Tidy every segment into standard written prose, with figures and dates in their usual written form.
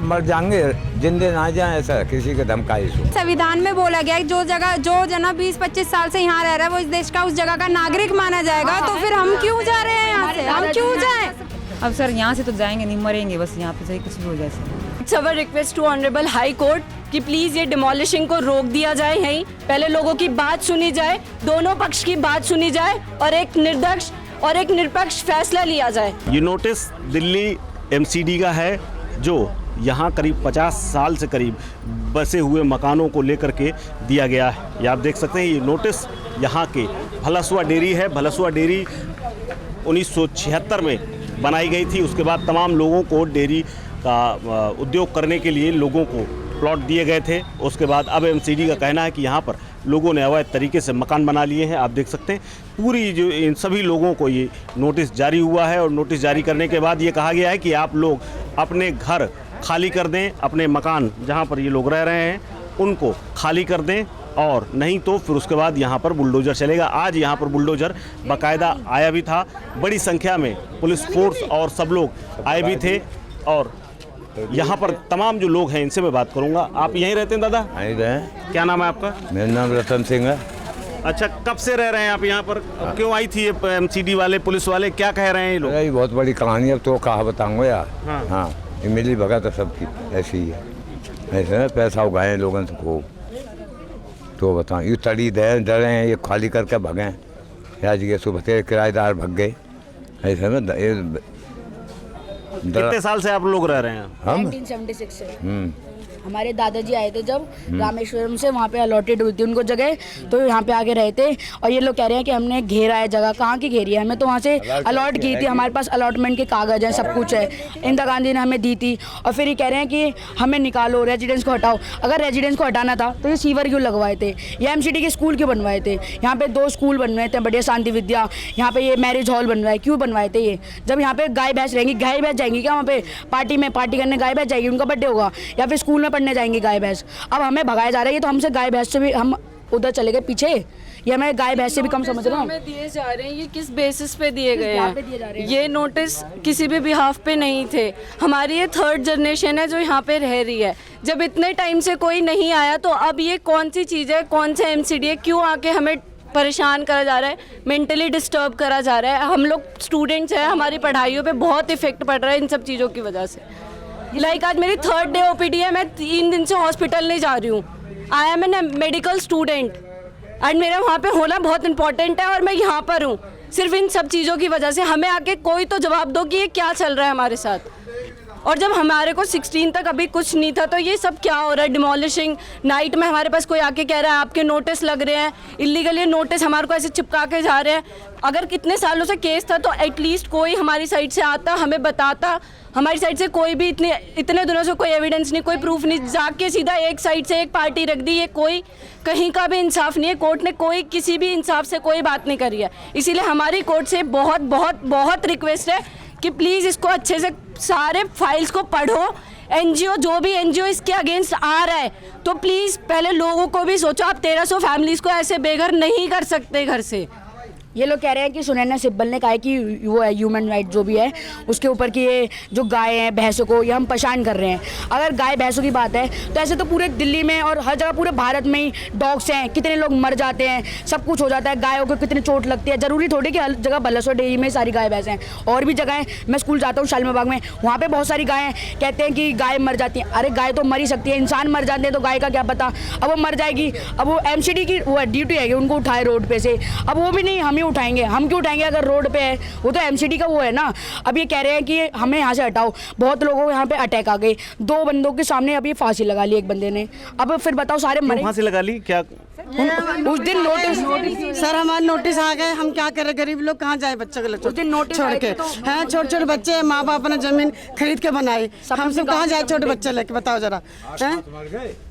मर जाएंगे, जिंदे ना जाए, ऐसा किसी के धमकाई सो। संविधान में बोला गया है जो जना 20-25 साल से यहाँ रह रहा है वो इस देश का उस जगह का नागरिक माना जाएगा। तो फिर हम क्यों जा रहे हैं यहाँ से, हम क्यों जाए? अब सर यहाँ से तो जाएंगे नहीं, मरेंगे बस यहाँ पे, चाहे कुछ भी हो जाए sir. It's our request to honourable high court कि प्लीज ये डिमोलिशिंग को रोक दिया जाए। यहीं पहले लोगों की बात सुनी जाए, दोनों पक्ष की बात सुनी जाए और एक निर्दक्ष और एक निरपेक्ष फैसला लिया जाए। ये नोटिस दिल्ली एमसीडी का है, जो यहाँ करीब 50 साल से करीब बसे हुए मकानों को लेकर के दिया गया है। ये आप देख सकते हैं, ये नोटिस यहाँ के भलसुआ डेयरी है। भलसुआ डेयरी 1976 में बनाई गई थी। उसके बाद तमाम लोगों को डेयरी का उद्योग करने के लिए लोगों को प्लॉट दिए गए थे। उसके बाद अब एमसीडी का कहना है कि यहाँ पर लोगों ने अवैध तरीके से मकान बना लिए हैं। आप देख सकते हैं पूरी जो इन सभी लोगों को ये नोटिस जारी हुआ है और नोटिस जारी करने के बाद ये कहा गया है कि आप लोग अपने घर खाली कर दें, अपने मकान जहाँ पर ये लोग रह रहे हैं उनको खाली कर दें, और नहीं तो फिर उसके बाद यहाँ पर बुलडोज़र चलेगा। आज यहाँ पर बुलडोज़र बाकायदा आया भी था, बड़ी संख्या में पुलिस फोर्स और सब लोग आए भी थे। और यहाँ पर तमाम जो लोग हैं इनसे मैं बात करूँगा। आप यहीं रहते हैं दादा? यहीं रहे। क्या नाम है आपका? मेरा नाम रतन सिंह है। अच्छा, कब से रह रहे हैं आप यहाँ पर? क्यों आई थी ये एमसीडी वाले, पुलिस वाले क्या कह रहे हैं ये लोग? ये बहुत बड़ी कहानी है, तो कहा बताऊँगा यार। हाँ। हाँ, ये मिली भगत है सबकी, ऐसी ही है। ऐसे ना पैसा उगाए लोगों से खूब, तो बताओ ये तड़ी दे डरे हैं, ये खाली करके भगें। आज ये सुबह से किराएदार भग गए। ऐसे में कितने साल से आप लोग रह रहे हैं? हम 1976 से हमारे दादाजी आए थे जब रामेश्वरम से, वहाँ पे अलॉटेड हुई थी उनको जगह, तो यहाँ पे आके रहे थे। और ये लोग कह रहे हैं कि हमने घेरा है जगह। कहाँ की घेरी है? हमें तो वहाँ से अलॉट की थी, हमारे पास अलॉटमेंट के कागज़ हैं, सब कुछ है, इंदिरा गांधी ने हमें दी थी। और फिर ये कह रहे हैं कि हमें निकालो, रेजिडेंस को हटाओ। अगर रेजिडेंस को हटाना था तो ये सीवर क्यों लगवाए थे, या एमसीडी के स्कूल क्यों बनवाए थे? यहाँ पे 2 स्कूल बनवाए थे, बढ़िया शांति विद्या, यहाँ पे ये मैरिज हॉल बनवाए, क्यों बनवाए थे ये? जब यहाँ पे गाय भैंस रहेंगी, गाय भैंस जाएंगी क्या वहाँ पे पार्टी में, पार्टी करने गाय भैंस जाएगी, उनका बर्थडे होगा, या फिर स्कूल में पढ़ने जाएंगे गाय भैंस? अब हमें भगाया जा रहा है, ये तो हमसे गाय भैंस से भी हम उधर चले गए पीछे, ये हमें गाय भैंस से भी कम समझ रहे हैं। दिए जा रहे हैं, ये किस बेसिस पे दिए गए हैं? ये नोटिस किसी भी बिहाफ पे नहीं थे। हमारी ये 3rd जनरेशन है जो यहाँ पे रह रही है। जब इतने टाइम से कोई नहीं आया तो अब ये कौन सी चीज़ है, कौन सा एमसीडी है, क्यों आके हमें परेशान करा जा रहा है, मेंटली डिस्टर्ब करा जा रहा है? हम लोग स्टूडेंट्स हैं, हमारी पढ़ाइयों पे बहुत इफेक्ट पड़ रहा है इन सब चीज़ों की वजह से। लाइक आज मेरी 3rd डे ओपीडी है, मैं 3 दिन से हॉस्पिटल नहीं जा रही हूँ। I am an medical student and मेरा वहाँ पे होना बहुत इंपॉर्टेंट है और मैं यहाँ पर हूँ सिर्फ इन सब चीज़ों की वजह से। हमें आके कोई तो जवाब दो कि ये क्या चल रहा है हमारे साथ। और जब हमारे को 16 तक अभी कुछ नहीं था, तो ये सब क्या हो रहा है? डिमोलिशिंग नाइट में हमारे पास कोई आके कह रहा है आपके नोटिस लग रहे हैं, इलीगली नोटिस हमारे को ऐसे चिपका के जा रहे हैं। अगर कितने सालों से केस था तो एटलीस्ट कोई हमारी साइड से आता, हमें बताता। हमारी साइड से कोई भी इतने दिनों से कोई एविडेंस नहीं, कोई प्रूफ नहीं, जाके सीधा एक साइड से एक पार्टी रख दी। ये कोई कहीं का भी इंसाफ नहीं है, कोर्ट ने कोई किसी भी इंसाफ से कोई बात नहीं करी है। इसीलिए हमारी कोर्ट से बहुत बहुत बहुत रिक्वेस्ट है कि प्लीज़ इसको अच्छे से सारे फाइल्स को पढ़ो। एनजीओ जो भी एनजीओ इसके अगेंस्ट आ रहा है तो प्लीज़ पहले लोगों को भी सोचो। आप 1300 फैमिलीज़ को ऐसे बेघर नहीं कर सकते घर से। ये लोग कह रहे हैं कि सुनैना सिब्बल ने कहा है कि वो है ह्यूमन राइट जो भी है उसके ऊपर कि ये जो गाय हैं भैंसों को ये हम परेशान कर रहे हैं। अगर गाय भैंसों की बात है तो ऐसे तो पूरे दिल्ली में और हर जगह पूरे भारत में ही डॉग्स हैं, कितने लोग मर जाते हैं, सब कुछ हो जाता है, गायों को कितनी चोट लगती है। ज़रूरी थोड़ी कि हर जगह भलसुआ डेयरी में सारी गाय भैंस हैं, और भी जगह मैं स्कूल जाता हूँ शालीमार बाग में, वहाँ पर बहुत सारी गाय हैं। कहते हैं कि गाय मर जाती हैं, अरे गाय तो मर ही सकती है, इंसान मर जाते हैं तो गाय का क्या पता। अब वो मर जाएगी, अब वो एमसीडी की वो ड्यूटी है कि उनको उठाए रोड पे से, अब वो भी नहीं हम ही उठाएंगे। हम क्यों उठाएंगे अगर रोड पे है? वो तो एमसीडी का वो है ना। अब ये कह रहे हैं कि हमें यहाँ से हटाओ। बहुत लोगों को यहाँ पे अटैक आ गए, 2 बंदों के सामने अभी फांसी लगा ली एक बंदे ने। अब फिर बताओ सारे मरे। फांसी लगा ली क्या? उस दिन नोटिस सर हमारे नोटिस आ गए, हम क्या करें? गरीब लोग कहाँ जाए बच्चों के उस दिन नोटिस छोड़ के हैं? छोटे छोटे बच्चे, माँ बाप अपने जमीन खरीद के बनाए, हम सब कहाँ जाए छोटे बच्चे लेके? बताओ जरा।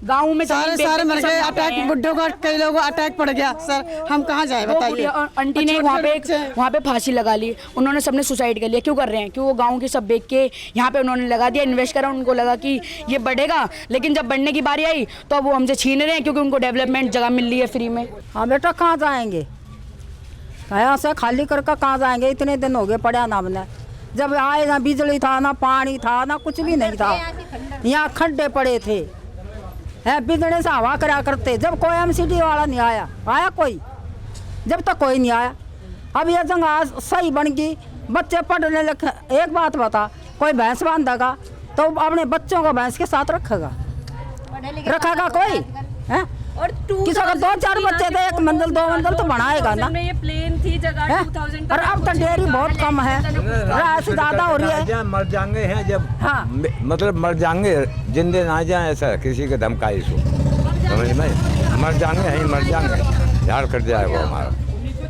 गाँव में सारे मर गए, अटैक बुढ़ों का कई लोगों अटैक पड़ गया सर, हम कहाँ जाए बताइए? आंटी ने वहाँ पे फांसी लगा ली, उन्होंने सबने सुसाइड कर लिया। क्यों कर रहे हैं? क्यों? वो गाँव के सब बेच के यहाँ पे उन्होंने लगा दिया, इन्वेस्ट करा। उनको लगा कि ये बढ़ेगा, लेकिन जब बढ़ने की बारी आई तो अब वो हमसे छीन रहे हैं क्योंकि उनको डेवलपमेंट जगह मिल रही है फ्री में। हाँ बेटा, कहाँ जाएंगे? यहाँ से खाली करके कहाँ जाएंगे? इतने दिन हो गए पड़ा ना हमने, जब आए ना बिजली था, ना पानी था, ना कुछ भी नहीं था। यहाँ खड्डे पड़े थे, है बिजली से हवा करा करते। जब कोई एमसीडी वाला नहीं आया, आया कोई? जब तक कोई नहीं आया। अब ये जगह सही बन गई, बच्चे पढ़ने लिखे। एक बात बता, कोई भैंस बांधेगा तो अपने बच्चों को भैंस के साथ रखेगा कोई है? और किसी का 2-4 बच्चे थे, 1 मंजिल 2 मंजिल तो बनाएगा ना। ये प्लेन थी जगह 2000 और अब तो डेयरी बहुत कम है, ऐसी ज्यादा हो रही है। मर जाएंगे हैं जब, हाँ। मतलब मर जाएंगे, जिंदे ना जाए ऐसा किसी के धमकाई सो, समझ में? मर जाएंगे हैं, मर जाएंगे, झाड़ कट जाएगा हमारा,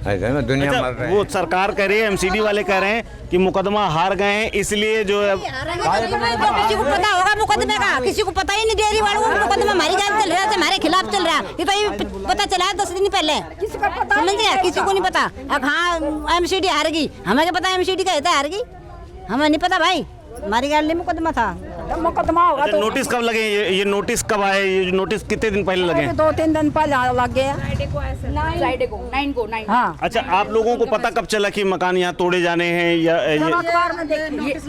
ऐसे में दुनिया मर रही है। वो सरकार कह रही है, एमसीडी वाले कह रहे हैं कि मुकदमा हार गए हैं, इसलिए जो है किसी को पता होगा मुकदमे का, किसी को पता ही नहीं। डेयरी वालों को मुकदमा हमारी जान चल रहा है, हमारे खिलाफ चल रहा है। ये तो ये पता चला है 10 दिन पहले, समझ गया? किसी को नहीं पता। अब हाँ एमसीडी हार गई, हमें क्या पता एमसीडी का है हार गई, हमें नहीं पता भाई। हमारी गाड़ी में मुकदमा था। मुकदमा होगा तो नोटिस कब लगे? ये नोटिस कब आए? ये नोटिस कितने दिन पहले लगे? 2-3 दिन पहले लग गया। फ्राइडे को 9 को 9। हाँ, अच्छा, आप लोगों को पता कब चला कि मकान यहाँ तोड़े जाने हैं? या अखबार में देखिए,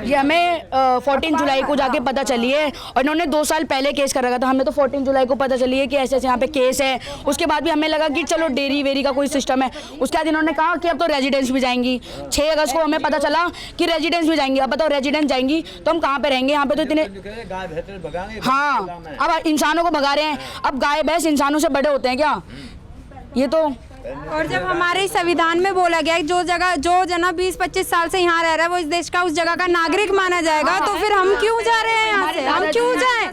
ये हमें 14 जुलाई को जाके पता चली है, और इन्होंने 2 साल पहले केस कर रखा था। हमें तो 14 जुलाई को पता चली है कि ऐसे ऐसे यहाँ पे केस है। उसके बाद भी हमें लगा कि चलो डेयरी वेरी का कोई सिस्टम है। उसके बाद इन्होंने कहा कि अब तो रेजिडेंस भी जाएंगी। 6 अगस्त को हमें पता चला कि रेजिडेंस भी जाएंगी। अब बताओ रेजिडेंस जाएंगी तो हम कहाँ पे रहेंगे? यहाँ पे तो इतने, हाँ, अब इंसानों को भगा रहे हैं। अब गाय भैंस इंसानों से बड़े होते हैं क्या? ये तो। और जब हमारे संविधान में बोला गया कि जो जना 20-25 साल से यहाँ रह रहा है वो इस देश का, उस जगह का नागरिक माना जाएगा, तो फिर हम क्यों जा रहे हैं यहाँ से? हम क्यों जाएं?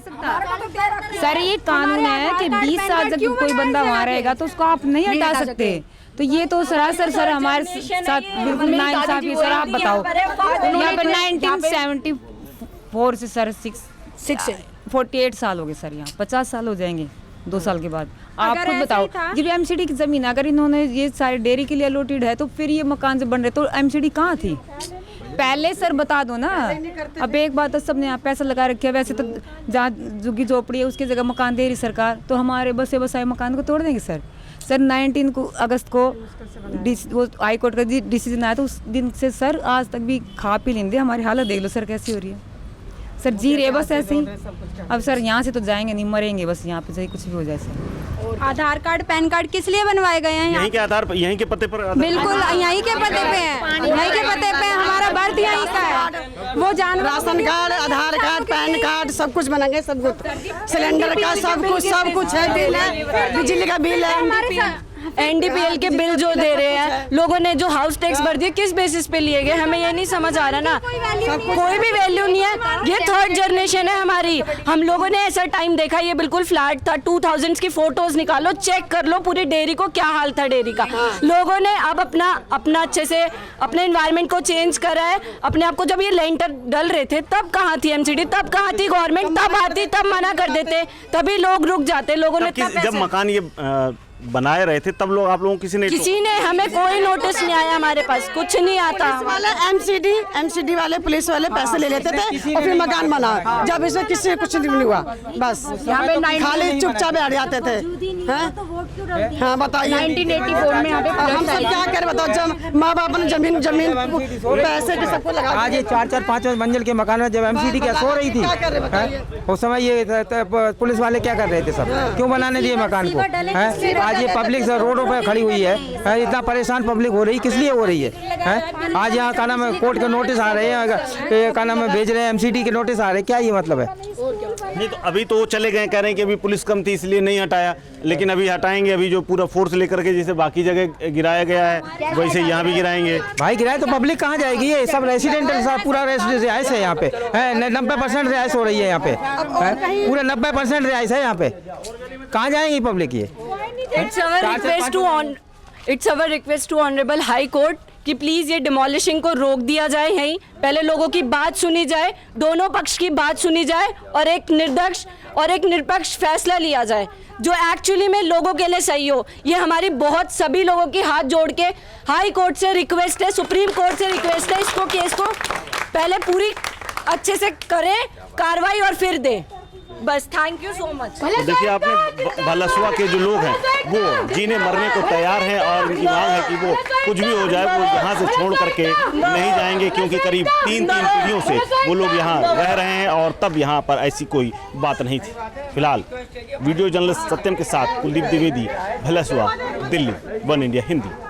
सर ये कानून है कि 20 साल तक कोई बंदा वहाँ रहेगा तो उसको आप नहीं हटा सकते। तो ये तो सरासर सर हमारे साथ बिल्कुल नाइंसाफी है। सर आप बताओ, यहाँ पर 1974 से सर 48 साल हो गए सर, यहाँ 50 साल हो जाएंगे 2 साल के बाद। आप खुद बताओ, जब एमसीडी की जमीन अगर इन्होंने ये सारे डेयरी के लिए अलॉटेड है तो फिर ये मकान जो बन रहे तो एमसीडी कहाँ थी पहले? सर बता दो ना। अब एक बात है, सबने यहाँ पैसा लगा रखे है। वैसे तो जहाँ झुग्गी झोपड़ी है उसकी जगह मकान दे रही सरकार, तो हमारे बसे बसाए मकान को तोड़ देंगे सर? सर 19 अगस्त को वो हाई कोर्ट का डिसीजन आया, तो उस दिन से सर आज तक भी खा पी लेंगे। हमारी हालत देख लो सर कैसी हो रही है। सर जी रहे बस ऐसे ही। अब सर यहाँ से तो जाएंगे नहीं, मरेंगे बस यहाँ पे, चाहे कुछ भी हो जाए सर। आधार कार्ड पैन कार्ड किस लिए बनवाए गए हैं? यहीं के आधार पर, यहीं के पते पर? बिल्कुल यहीं के पते पे है, यहीं के पते पे हमारा बर्थ यहीं का है। वो जानवर, राशन कार्ड, आधार कार्ड, पैन कार्ड सब कुछ बनेंगे, सब कुछ, सिलेंडर का सब कुछ है, बिल है, बिजली का बिल है, एनडीपीएल के बिल जो दे रहे हैं लोगों ने, जो हाउस टैक्स भर दिए, किस बेसिस पे लिए गए? हमें ये नहीं समझ आ रहा ना। कोई भी वैल्यू नहीं है। ये 3rd जनरेशन है हमारी। हम लोगों ने ऐसा टाइम देखा, ये बिल्कुल फ्लैट था। 2000 की फोटोज निकालो, चेक कर लो पूरी डेयरी को, क्या हाल था डेयरी का। लोगों ने अब अपना अच्छे से अपने एनवायरनमेंट को चेंज करा है अपने आप को। जब ये लेंटर डल रहे थे तब कहाँ थी एमसीडी, तब कहाँ थी गवर्नमेंट? तब आती, तब मना कर देते, तभी लोग रुक जाते। लोगों ने जब मकान ये बनाए रहे थे तब लोग, आप लोगों किसी ने हमें कोई नोटिस नहीं आया, हमारे पास कुछ नहीं आता। वाले एमसीडी वाले पुलिस वाले पैसे ले लेते थे और फिर मकान बना। जब इसमें किसी से कुछ नहीं हुआ, बस यहाँ पे खाली चुपचाप बैठ जाते थे। हाँ बताइए, 1984 में यहाँ पे हम सब क्या करें बताओ? जब माँ बाप ने जमीन पैसे के सबको लगा, आज ये 4-5 मंजिल के मकान में जब एमसीडी क्या सो रही थी उस समय, ये पुलिस वाले क्या कर रहे थे? सब क्यों बनाने दिए मकान को? आज ये पब्लिक रोडों पर खड़ी हुई है, इतना परेशान पब्लिक हो रही, किस लिए हो रही है? आज यहाँ का नाम है कोर्ट के नोटिस आ रहे हैं, का नाम है भेज रहे हैं, एमसीडी के नोटिस आ रहे हैं, क्या ये मतलब है? नहीं तो अभी तो चले गए, कह रहे हैं कि अभी पुलिस कम थी इसलिए नहीं हटाया, लेकिन अभी हटाएंगे। अभी जो पूरा फोर्स लेकर के जैसे बाकी जगह गिराया गया है वैसे यहाँ भी गिराएंगे। भाई गिराए तो पब्लिक कहाँ जाएगी? ये सब रेसिडेंटल पूरा रिहाइश है यहाँ पे, 90% रिहाइश हो रही है यहाँ पे, पूरे 90% रिहाइश है यहाँ पे, कहाँ जाएंगी पब्लिक? ये it's our request to honourable high court कि प्लीज़ ये डिमोलिशिंग को रोक दिया जाए। यहीं पहले लोगों की बात सुनी जाए, दोनों पक्ष की बात सुनी जाए और एक निरपेक्ष फैसला लिया जाए जो एक्चुअली में लोगों के लिए सही हो। ये हमारी बहुत सभी लोगों की हाथ जोड़ के हाई कोर्ट से रिक्वेस्ट है, सुप्रीम कोर्ट से रिक्वेस्ट है, इसको केस को पहले पूरी अच्छे से करें कार्रवाई और फिर दें। बस थैंक यू सो मच। तो देखिए आपने भलसुआ के जो लोग हैं वो जीने मरने को तैयार हैं और इनकी मांग है कि वो कुछ भी हो जाए वो यहाँ से छोड़ करके नहीं जाएंगे, क्योंकि करीब 3 पीढ़ियों से वो लोग यहाँ रह रहे हैं और तब यहाँ पर ऐसी कोई बात नहीं थी। फिलहाल वीडियो जर्नलिस्ट सत्यम के साथ कुलदीप द्विवेदी, भलसुआ, दिल्ली, वन इंडिया हिंदी।